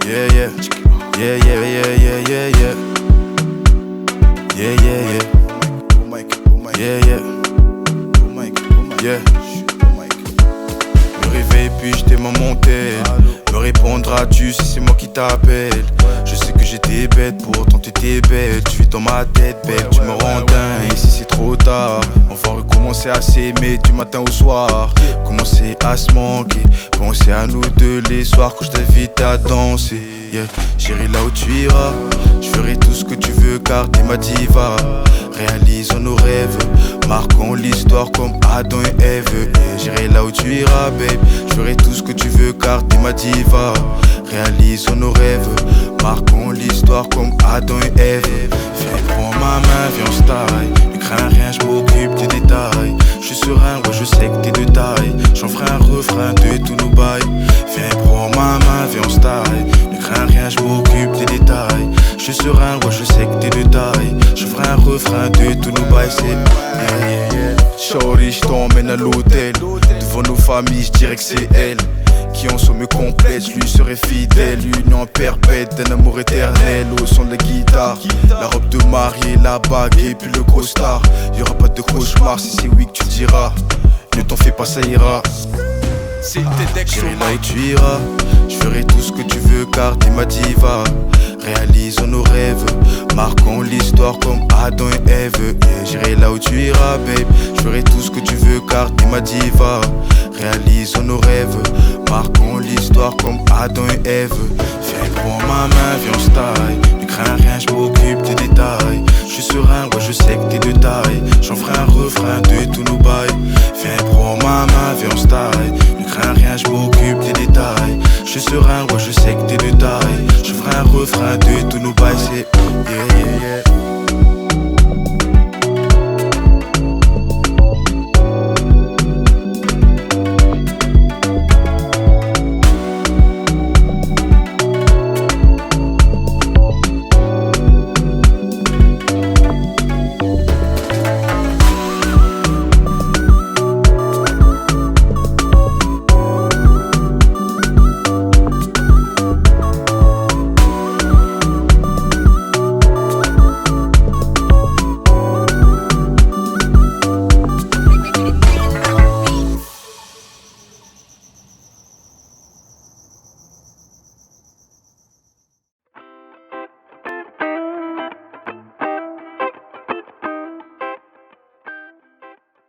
Yeah, yeah. Yeah, yeah, yeah, yeah, yeah, yeah. Yeah, yeah, yeah. Yeah, yeah. Yeah. Me réveille puis je t'aime mon tel. Me répondras-tu si c'est moi qui t'appelle? Je sais que j'étais bête, pourtant t'étais belle. Tu es dans ma tête, belle, tu me rends dingue. Et si c'est trop tard, on va recommencer à s'aimer du matin au soir. Commencer à se manquer, penser à nous deux les soirs quand je t'invite à danser. Yeah. J'irai là où tu iras, je ferai tout ce que tu veux car t'es ma diva. Réalisons nos rêves, marquons l'histoire comme Adam et Ève. Yeah. J'irai là où tu iras, babe, je ferai tout ce que tu veux car t'es ma diva. Réalisons nos rêves, marquons l'histoire comme Adam et Ève. Viens prends ma main, viens on se taille. Ne crains rien, je m'occupe des détails. Je suis serein, ouais je sais que t'es de taille. J'en ferai un refrain de tous nos bails. Viens prends ma main, viens on se taille. Ne crains rien, je m'occupe des détails. Je suis serein, ouais je sais que t'es de taille. Je ferai un refrain de tous nos bails. C'est yeah, yeah, yeah. Shorty, je t'emmène à l'hôtel. Devant nos familles, je dirais que c'est elle qui en somme complète, je lui serai fidèle. Union perpète d'un amour éternel au son de la guitare. La robe de mariée, la bague et puis le costard. Y'aura pas de cauchemar si c'est oui que tu diras. Ne t'en fais pas, ça ira. J'irai là et tu iras. Je ferai tout ce que tu veux car t'es ma diva. Réalisons nos rêves, marquons l'histoire comme Adam et Ève. Yeah. J'irai là où tu iras, babe. Je ferai tout ce que tu veux car t'es ma diva. Réalisons nos rêves, marquons l'histoire comme Adam et Ève. Viens prends ma main, viens on se taille. Ne crains rien, je m'occupe des détails. Je suis serein, ouais je sais que t'es de taille. J'en ferai un refrain de tous nos bails. Viens prends ma main, viens on se taille. Ne crains rien, je m'occupe des détails. Je suis serein, ouais je sais que t'es de taille. Je ferai un refrain de tous nos bails. C'est yeah, yeah, yeah.